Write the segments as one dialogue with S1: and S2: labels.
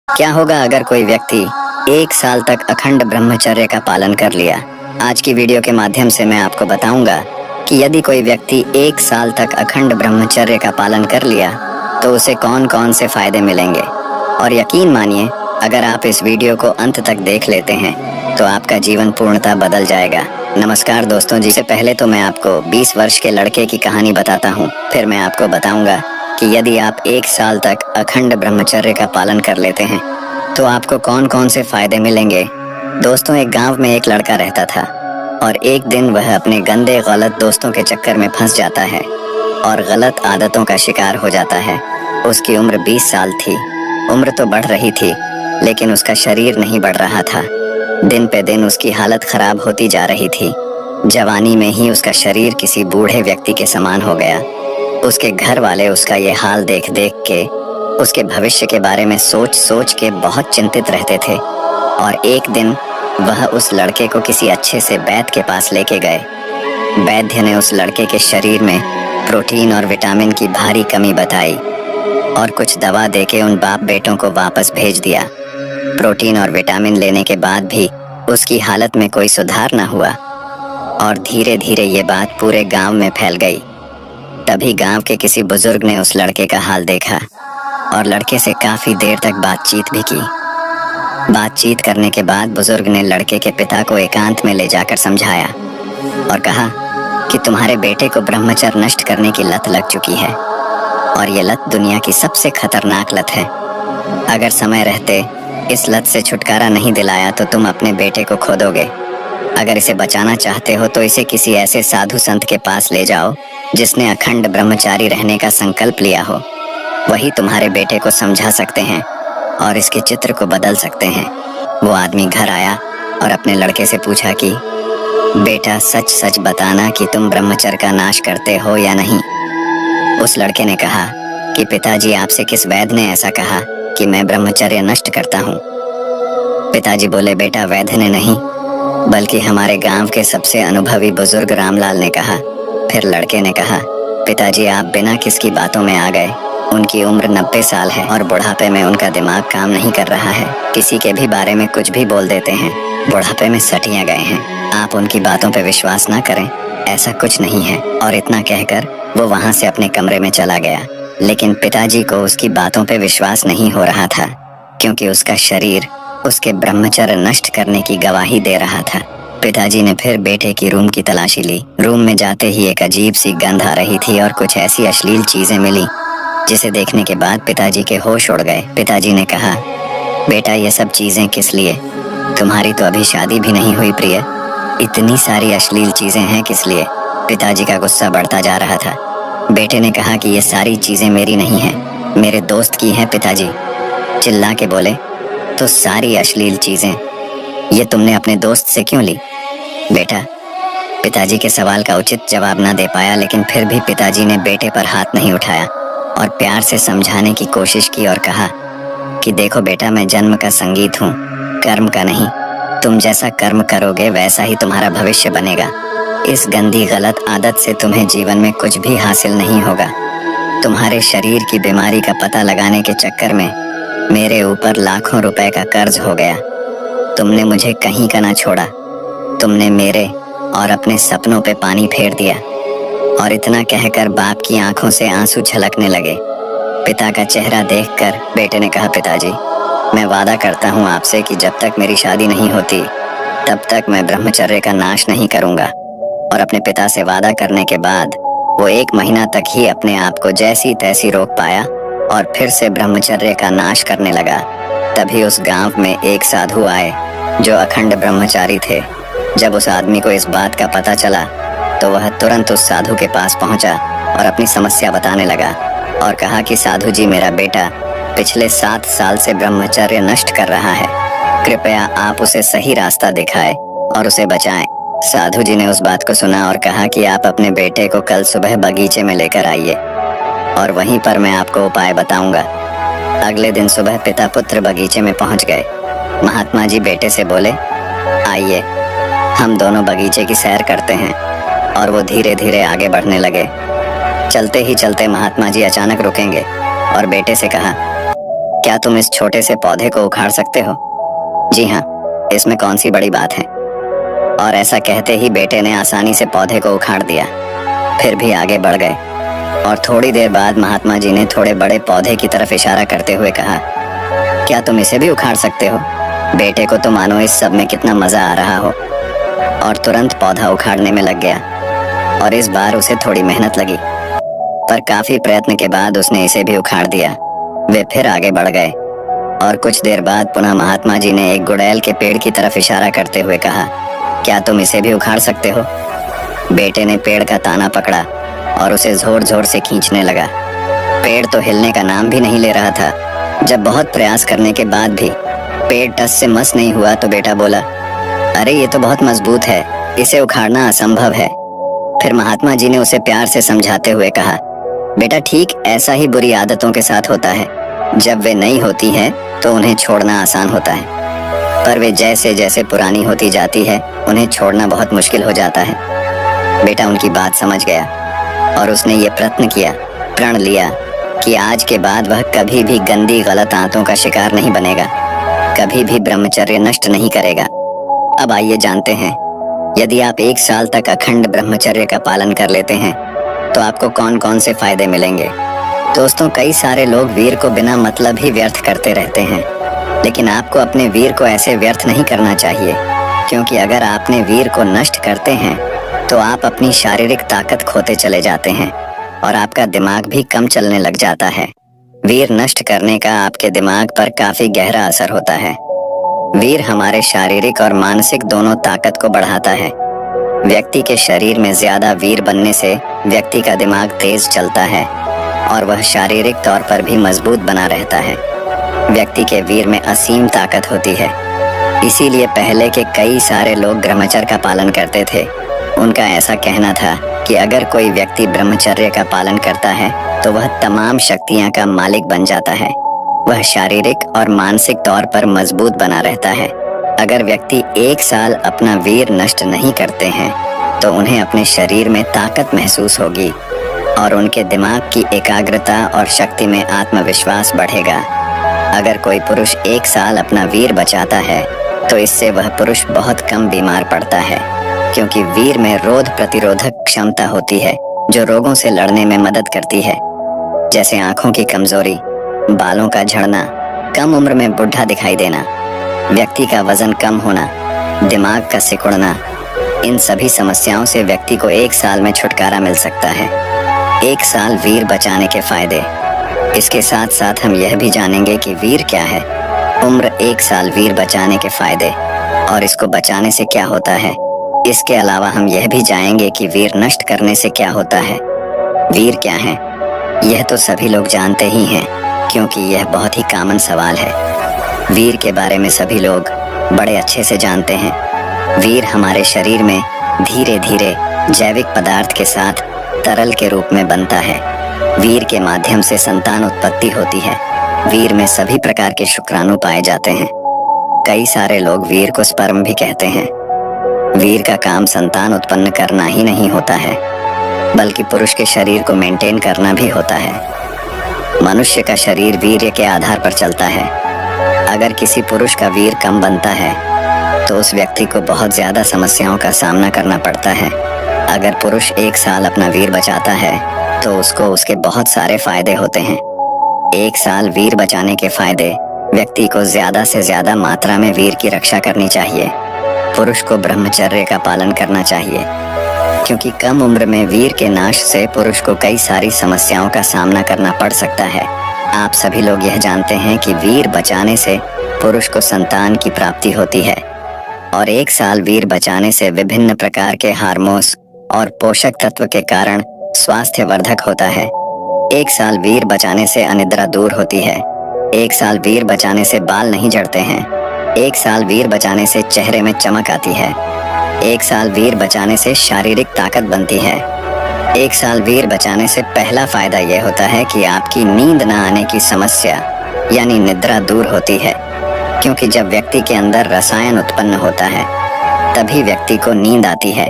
S1: क्या होगा अगर कोई व्यक्ति 1 साल तक अखंड ब्रह्मचर्य का पालन कर लिया। आज की वीडियो के माध्यम से मैं आपको बताऊंगा कि यदि कोई व्यक्ति 1 साल तक अखंड ब्रह्मचर्य का पालन कर लिया तो उसे कौन कौन से फायदे मिलेंगे। और यकीन मानिए, अगर आप इस वीडियो को अंत तक देख लेते हैं तो आपका जीवन पूर्णतः बदल जाएगा। नमस्कार दोस्तों जी, से पहले तो मैं आपको 20 वर्ष के लड़के की कहानी बताता हूँ। फिर मैं आपको बताऊंगा कि यदि आप 1 साल तक अखंड ब्रह्मचर्य का पालन कर लेते हैं तो आपको कौन कौन से फायदे मिलेंगे। दोस्तों, एक गांव में एक लड़का रहता था और एक दिन वह अपने गंदे गलत दोस्तों के चक्कर में फंस जाता है और गलत आदतों का शिकार हो जाता है। उसकी उम्र 20 साल थी। उम्र तो बढ़ रही थी लेकिन उसका शरीर नहीं बढ़ रहा था। दिन पे दिन उसकी हालत खराब होती जा रही थी। जवानी में ही उसका शरीर किसी बूढ़े व्यक्ति के समान हो गया। उसके घर वाले उसका ये हाल देख देख के उसके भविष्य के बारे में सोच सोच के बहुत चिंतित रहते थे। और एक दिन वह उस लड़के को किसी अच्छे से वैद्य के पास लेके गए। वैद्य ने उस लड़के के शरीर में प्रोटीन और विटामिन की भारी कमी बताई और कुछ दवा देके उन बाप बेटों को वापस भेज दिया। प्रोटीन और विटामिन लेने के बाद भी उसकी हालत में कोई सुधार न हुआ और धीरे धीरे ये बात पूरे गांव में फैल गई। तभी गांव के किसी बुजुर्ग ने उस लड़के का हाल देखा और लड़के से काफी देर तक बातचीत भी की। बातचीत करने के बाद बुजुर्ग ने लड़के के पिता को एकांत में ले जाकर समझाया और कहा कि तुम्हारे बेटे को ब्रह्मचर्य नष्ट करने की लत लग चुकी है और ये लत दुनिया की सबसे खतरनाक लत है। अगर समय रहते इस लत से छुटकारा नहीं दिलाया तो तुम अपने बेटे को खो दोगे। अगर इसे बचाना चाहते हो तो इसे किसी ऐसे साधु संत के पास ले जाओ जिसने अखंड ब्रह्मचारी रहने का संकल्प लिया हो। वही तुम्हारे बेटे को समझा सकते हैं और इसके चित्र को बदल सकते हैं। वो आदमी घर आया और अपने लड़के से पूछा कि बेटा, सच सच बताना कि तुम ब्रह्मचर्य का नाश करते हो या नहीं। उस लड़के ने कहा कि पिताजी, आपसे किस वैद्य ने ऐसा कहा कि मैं ब्रह्मचर्य नष्ट करता हूँ। पिताजी बोले, बेटा, वैद्य ने नहीं बल्कि हमारे गांव के सबसे अनुभवी बुजुर्ग रामलाल ने कहा। फिर लड़के ने कहा, पिताजी, आप बिना किसकी बातों में आ गए। उनकी उम्र 90 साल है और बुढ़ापे में उनका दिमाग काम नहीं कर रहा है। किसी के भी बारे में कुछ भी बोल देते हैं। बुढ़ापे में सटिया गए हैं। आप उनकी बातों पे विश्वास ना करें, ऐसा कुछ नहीं है। और इतना कहकर वो वहाँ से अपने कमरे में चला गया। लेकिन पिताजी को उसकी बातों पे विश्वास नहीं हो रहा था क्योंकि उसका शरीर उसके ब्रह्मचर्य नष्ट करने की गवाही दे रहा था। पिताजी ने फिर बेटे की रूम की तलाशी ली। रूम में जाते ही एक अजीब सी गंध आ रही थी और कुछ ऐसी अश्लील चीजें मिली जिसे देखने के बाद पिताजी के होश उड़ गए। पिताजी ने कहा, बेटा, ये सब चीजें किस लिए? तुम्हारी तो अभी शादी भी नहीं हुई प्रिय। इतनी सारी अश्लील चीजें हैं किस लिए? पिताजी का गुस्सा बढ़ता जा रहा था। बेटे ने कहा कि ये सारी चीजें मेरी नहीं हैं, मेरे दोस्त की हैं पिताजी। चिल्ला के बोले, तो सारी अश्लील चीजें ये तुमने अपने दोस्त से क्यों ली? बेटा, पिताजी के सवाल का उचित जवाब ना दे पाया, लेकिन फिर भी पिताजी ने बेटे पर हाथ नहीं उठाया और प्यार से समझाने की कोशिश की और कहा कि देखो बेटा, मैं जन्म का संगीत हूँ, कर्म का नहीं। तुम जैसा कर्म करोगे वैसा ही तुम्हारा भविष्य बनेगा। इस गंदी गलत आदत से तुम्हें जीवन में कुछ भी हासिल नहीं होगा। तुम्हारे शरीर की बीमारी का पता लगाने के चक्कर में मेरे ऊपर लाखों रुपए का कर्ज हो गया। तुमने मुझे कहीं का ना छोड़ा। तुमने मेरे और अपने सपनों पे पानी फेर दिया। और इतना कहकर बाप की आंखों से आंसू छलकने लगे। पिता का चेहरा देखकर बेटे ने कहा, पिताजी, मैं वादा करता हूँ आपसे कि जब तक मेरी शादी नहीं होती तब तक मैं ब्रह्मचर्य का नाश नहीं करूँगा। और अपने पिता से वादा करने के बाद वो 1 महीना तक ही अपने आप को जैसी तैसी रोक पाया और फिर से ब्रह्मचर्य का नाश करने लगा। तभी उस गांव में एक साधु आए जो अखंड ब्रह्मचारी थे। जब उस आदमी को इस बात का पता चला तो वह तुरंत उस साधु के पास पहुंचा और अपनी समस्या बताने लगा और कहा कि साधु जी, मेरा बेटा पिछले 7 साल से ब्रह्मचर्य नष्ट कर रहा है। कृपया आप उसे सही रास्ता दिखाएं और उसे बचाएं। साधु जी ने उस बात को सुना और कहा कि आप अपने बेटे को कल सुबह बगीचे में लेकर आइए और वहीं पर मैं आपको उपाय बताऊंगा। अगले दिन सुबह पिता पुत्र बगीचे में पहुंच गए। महात्मा जी बेटे से बोले, आइए हम दोनों बगीचे की सैर करते हैं। और वो धीरे धीरे आगे बढ़ने लगे। चलते ही चलते महात्मा जी अचानक रुकेंगे और बेटे से कहा, क्या तुम इस छोटे से पौधे को उखाड़ सकते हो? जी हाँ, इसमें कौन सी बड़ी बात है। और ऐसा कहते ही बेटे ने आसानी से पौधे को उखाड़ दिया। फिर भी आगे बढ़ गए और थोड़ी देर बाद महात्मा जी ने थोड़े बड़े पौधे की तरफ इशारा करते हुए कहा, क्या तुम इसे भी उखाड़ सकते हो? बेटे को तो मानो इस सब में कितना मजा आ रहा हो और तुरंत पौधा उखाड़ने में लग गया। और इस बार उसे थोड़ी मेहनत लगी, पर काफी प्रयत्न के बाद उसने इसे भी उखाड़ दिया। वे फिर आगे बढ़ गए और कुछ देर बाद पुनः महात्मा जी ने एक गुड़ैल के पेड़ की तरफ इशारा करते हुए कहा, क्या तुम इसे भी उखाड़ सकते हो? बेटे ने पेड़ का ताना पकड़ा और उसे जोर जोर से खींचने लगा। पेड़ तो हिलने का नाम भी नहीं ले रहा था। जब बहुत प्रयास करने के बाद भी पेड़ टस से मस नहीं हुआ तो बेटा बोला, अरे ये तो बहुत मजबूत है, इसे उखाड़ना असंभव है। फिर महात्मा जी ने उसे प्यार से समझाते हुए कहा, बेटा ठीक ऐसा ही बुरी आदतों के साथ होता है। जब वे नई होती हैं तो उन्हें छोड़ना आसान होता है, पर वे जैसे जैसे पुरानी होती जाती है उन्हें छोड़ना बहुत मुश्किल हो जाता है। बेटा उनकी बात समझ गया और उसने ये प्रण लिया कि आज के बाद वह कभी भी गंदी गलत आदतों का शिकार नहीं बनेगा, कभी भी ब्रह्मचर्य नष्ट नहीं करेगा। अब आइए जानते हैं, यदि आप 1 साल तक अखंड ब्रह्मचर्य का पालन कर लेते हैं तो आपको कौन कौन से फायदे मिलेंगे। दोस्तों, कई सारे लोग वीर को बिना मतलब ही व्यर्थ करते रहते हैं, लेकिन आपको अपने वीर को ऐसे व्यर्थ नहीं करना चाहिए, क्योंकि अगर आपने वीर को नष्ट करते हैं तो आप अपनी शारीरिक ताकत खोते चले जाते हैं और आपका दिमाग भी कम चलने लग जाता है। वीर नष्ट करने का आपके दिमाग पर काफी गहरा असर होता है। वीर हमारे शारीरिक और मानसिक दोनों ताकत को बढ़ाता है। व्यक्ति के शरीर में ज्यादा वीर बनने से व्यक्ति का दिमाग तेज चलता है और वह शारीरिक तौर पर भी मजबूत बना रहता है। व्यक्ति के वीर में असीम ताकत होती है। इसीलिए पहले के कई सारे लोग ब्रह्मचर्य का पालन करते थे। उनका ऐसा कहना था कि अगर कोई व्यक्ति ब्रह्मचर्य का पालन करता है तो वह तमाम शक्तियां का मालिक बन जाता है। वह शारीरिक और मानसिक तौर पर मजबूत बना रहता है। अगर व्यक्ति 1 साल अपना वीर नष्ट नहीं करते हैं तो उन्हें अपने शरीर में ताकत महसूस होगी और उनके दिमाग की एकाग्रता और शक्ति में आत्मविश्वास बढ़ेगा। अगर कोई पुरुष 1 साल अपना वीर बचाता है तो इससे वह पुरुष बहुत कम बीमार पड़ता है, क्योंकि वीर में रोग प्रतिरोधक क्षमता होती है जो रोगों से लड़ने में मदद करती है, जैसे आंखों की कमजोरी, बालों का झड़ना, कम उम्र में बुढ़ा दिखाई देना, व्यक्ति का वजन कम होना, दिमाग का सिकुड़ना। इन सभी समस्याओं से व्यक्ति को 1 साल में छुटकारा मिल सकता है। 1 साल वीर बचाने के फायदे। इसके साथ साथ हम यह भी जानेंगे कि वीर क्या है, उम्र 1 साल वीर बचाने के फायदे और इसको बचाने से क्या होता है। इसके अलावा हम यह भी जानेंगे कि वीर नष्ट करने से क्या होता है। वीर क्या है, यह तो सभी लोग जानते ही हैं, क्योंकि यह बहुत ही कॉमन सवाल है। वीर के बारे में सभी लोग बड़े अच्छे से जानते हैं। वीर हमारे शरीर में धीरे धीरे जैविक पदार्थ के साथ तरल के रूप में बनता है। वीर के माध्यम से संतान उत्पत्ति होती है। वीर में सभी प्रकार के शुक्राणु पाए जाते हैं। कई सारे लोग वीर को स्पर्म भी कहते हैं। वीर का काम संतान उत्पन्न करना ही नहीं होता है, बल्कि पुरुष के शरीर को मेंटेन करना भी होता है। मनुष्य का शरीर वीर्य के आधार पर चलता है। अगर किसी पुरुष का वीर कम बनता है तो उस व्यक्ति को बहुत ज्यादा समस्याओं का सामना करना पड़ता है। अगर पुरुष 1 साल अपना वीर बचाता है तो उसको उसके बहुत सारे फायदे होते हैं। 1 साल वीर बचाने के फायदे। व्यक्ति को ज्यादा से ज्यादा मात्रा में वीर की रक्षा करनी चाहिए। पुरुष को ब्रह्मचर्य का पालन करना चाहिए, क्योंकि कम उम्र में वीर के नाश से पुरुष को कई सारी समस्याओं का सामना करना पड़ सकता है। आप सभी लोग यह जानते हैं कि वीर बचाने से पुरुष को संतान की प्राप्ति होती है और 1 साल वीर बचाने से विभिन्न प्रकार के हार्मोन्स और पोषक तत्व के कारण स्वास्थ्य वर्धक होता है। 1 साल वीर बचाने से अनिद्रा दूर होती है। 1 साल वीर बचाने से बाल नहीं झड़ते हैं। 1 साल वीर बचाने से चेहरे में चमक आती है। 1 साल वीर बचाने से शारीरिक ताकत बनती है। 1 साल वीर बचाने से पहला फायदा यह होता है कि आपकी नींद न आने की समस्या यानी निद्रा दूर होती है, क्योंकि जब व्यक्ति के अंदर रसायन उत्पन्न होता है तभी व्यक्ति को नींद आती है,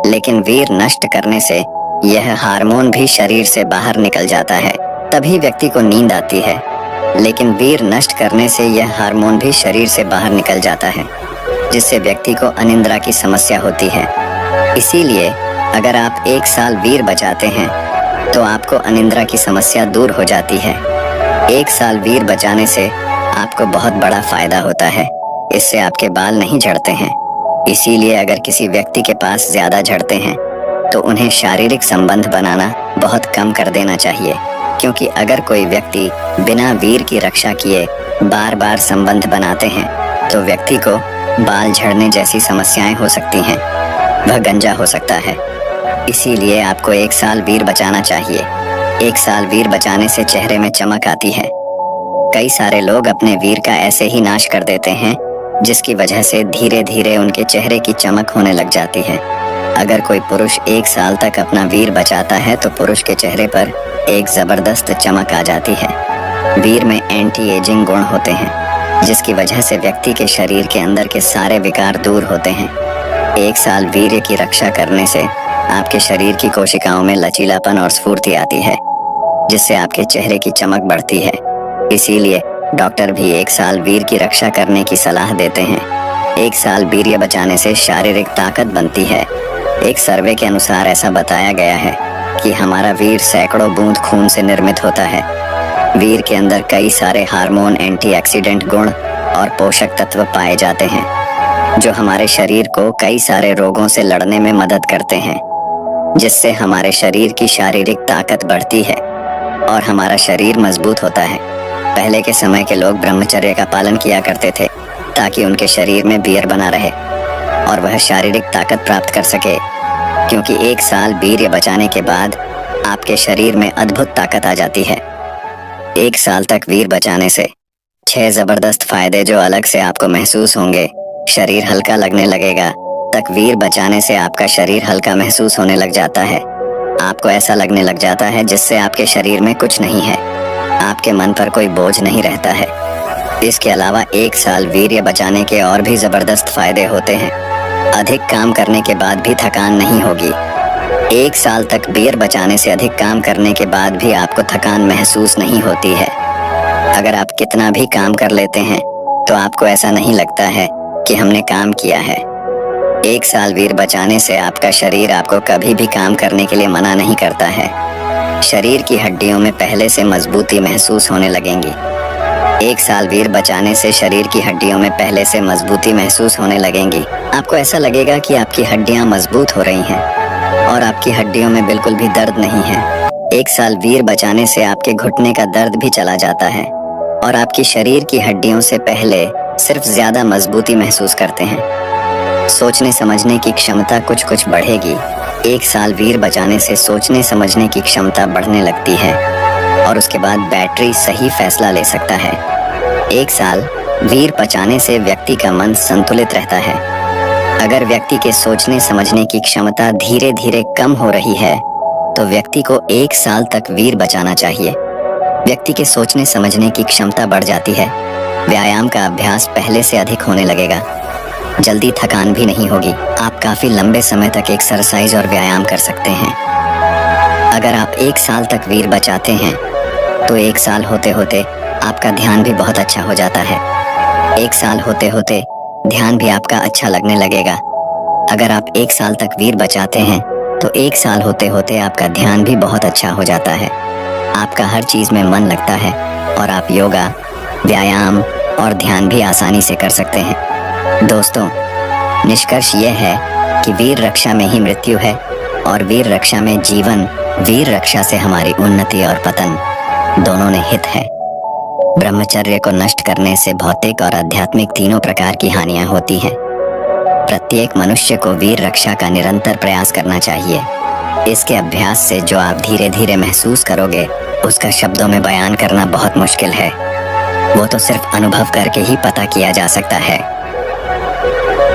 S1: लेकिन वीर नष्ट करने से यह हार्मोन भी शरीर से बाहर निकल जाता है, तभी व्यक्ति को नींद आती है। लेकिन वीर नष्ट करने से यह हार्मोन भी शरीर से बाहर निकल जाता है, जिससे व्यक्ति को अनिद्रा की समस्या होती है। इसीलिए अगर आप 1 साल वीर बचाते हैं तो आपको अनिद्रा की समस्या दूर हो जाती है। 1 साल वीर बचाने से आपको बहुत बड़ा फायदा होता है। इससे आपके बाल नहीं झड़ते हैं। इसीलिए अगर किसी व्यक्ति के पास ज्यादा झड़ते हैं तो उन्हें शारीरिक संबंध बनाना बहुत कम कर देना चाहिए, क्योंकि अगर कोई व्यक्ति बिना वीर की रक्षा किए बार बार संबंध बनाते हैं तो व्यक्ति को बाल झड़ने जैसी समस्याएं हो सकती हैं। वह गंजा हो सकता है। इसीलिए आपको 1 साल वीर बचाना चाहिए। 1 साल वीर बचाने से चेहरे में चमक आती है। कई सारे लोग अपने वीर का ऐसे ही नाश कर देते हैं, जिसकी वजह से धीरे धीरे उनके चेहरे की चमक होने लग जाती है। अगर कोई पुरुष 1 साल तक अपना वीर बचाता है तो पुरुष के चेहरे पर एक जबरदस्त चमक आ जाती है। वीर में एंटी एजिंग गुण होते हैं, जिसकी वजह से व्यक्ति के शरीर के अंदर के सारे विकार दूर होते हैं। 1 साल वीर्य की रक्षा करने से आपके शरीर की कोशिकाओं में लचीलापन और स्फूर्ति आती है, जिससे आपके चेहरे की चमक बढ़ती है। इसीलिए डॉक्टर भी 1 साल वीर की रक्षा करने की सलाह देते हैं। 1 साल वीर्य बचाने से शारीरिक ताकत बनती है। एक सर्वे के अनुसार ऐसा बताया गया है कि हमारा वीर सैकड़ों बूंद खून से निर्मित होता है। वीर के अंदर कई सारे हार्मोन, एंटीऑक्सीडेंट गुण और पोषक तत्व पाए जाते हैं, जो हमारे शरीर को कई सारे रोगों से लड़ने में मदद करते हैं, जिससे हमारे शरीर की शारीरिक ताकत बढ़ती है और हमारा शरीर मजबूत होता है। पहले के समय के लोग ब्रह्मचर्य का पालन किया करते थे ताकि उनके शरीर में वीर्य बना रहे और वह शारीरिक ताकत प्राप्त कर सके, क्योंकि 1 साल वीर्य बचाने के बाद आपके शरीर में अद्भुत ताकत आ जाती है। 1 साल तक वीर बचाने से 6 जबरदस्त फायदे जो अलग से आपको महसूस होंगे। शरीर हल्का लगने लगेगा। तक वीर बचाने से आपका शरीर हल्का महसूस होने लग जाता है। आपको ऐसा लगने लग जाता है जिससे आपके शरीर में कुछ नहीं है। आपके मन पर कोई बोझ नहीं रहता है। इसके अलावा 1 साल वीर्य बचाने के और भी जबरदस्त फायदे होते हैं। अधिक काम करने के बाद भी थकान नहीं होगी। 1 साल तक वीर्य बचाने से अधिक काम करने के बाद भी आपको थकान महसूस नहीं होती है। अगर आप कितना भी काम कर लेते हैं तो आपको ऐसा नहीं लगता है कि हमने काम किया है। 1 साल वीर्य बचाने से आपका शरीर आपको कभी भी काम करने के लिए मना नहीं करता है। शरीर की हड्डियों में पहले से मजबूती महसूस होने लगेंगी। 1 साल वीर्य बचाने से शरीर की हड्डियों में पहले से मजबूती महसूस होने लगेंगी। आपको ऐसा लगेगा कि आपकी हड्डियां मजबूत हो रही हैं और आपकी हड्डियों में बिल्कुल भी दर्द नहीं है। 1 साल वीर्य बचाने से आपके घुटने का दर्द भी चला जाता है और आपकी शरीर की हड्डियों से पहले सिर्फ ज्यादा मजबूती महसूस करते हैं। सोचने समझने की क्षमता कुछ बढ़ेगी। 1 साल वीर्य बचाने से सोचने समझने की क्षमता बढ़ने लगती है और उसके बाद बैटरी सही फैसला ले सकता है। 1 साल वीर्य बचाने से व्यक्ति का मन संतुलित रहता है। अगर व्यक्ति के सोचने समझने की क्षमता धीरे धीरे कम हो रही है तो व्यक्ति को 1 साल तक वीर्य बचाना चाहिए। व्यक्ति के सोचने समझने की क्षमता बढ़ जाती है। व्यायाम का अभ्यास पहले से अधिक होने लगेगा। जल्दी थकान भी नहीं होगी। आप काफी लंबे समय तक एक्सरसाइज और व्यायाम कर सकते हैं। अगर आप 1 साल तक वीर्य बचाते हैं तो 1 साल होते होते आपका ध्यान भी बहुत अच्छा हो जाता है। 1 साल होते होते ध्यान भी आपका अच्छा लगने लगेगा। अगर आप 1 साल तक वीर्य बचाते हैं तो 1 साल होते होते आपका ध्यान भी बहुत अच्छा हो जाता है। आपका हर चीज में मन लगता है और आप योगा, व्यायाम और ध्यान भी आसानी से कर सकते हैं। दोस्तों, निष्कर्ष यह है कि वीर रक्षा में ही मृत्यु है और वीर रक्षा में जीवन। वीर रक्षा से हमारी उन्नति और पतन दोनों में हित है। ब्रह्मचर्य को नष्ट करने से भौतिक और आध्यात्मिक तीनों प्रकार की हानियां होती हैं। प्रत्येक मनुष्य को वीर रक्षा का निरंतर प्रयास करना चाहिए। इसके अभ्यास से जो आप धीरे धीरे महसूस करोगे उसका शब्दों में बयान करना बहुत मुश्किल है। वो तो सिर्फ अनुभव करके ही पता किया जा सकता है।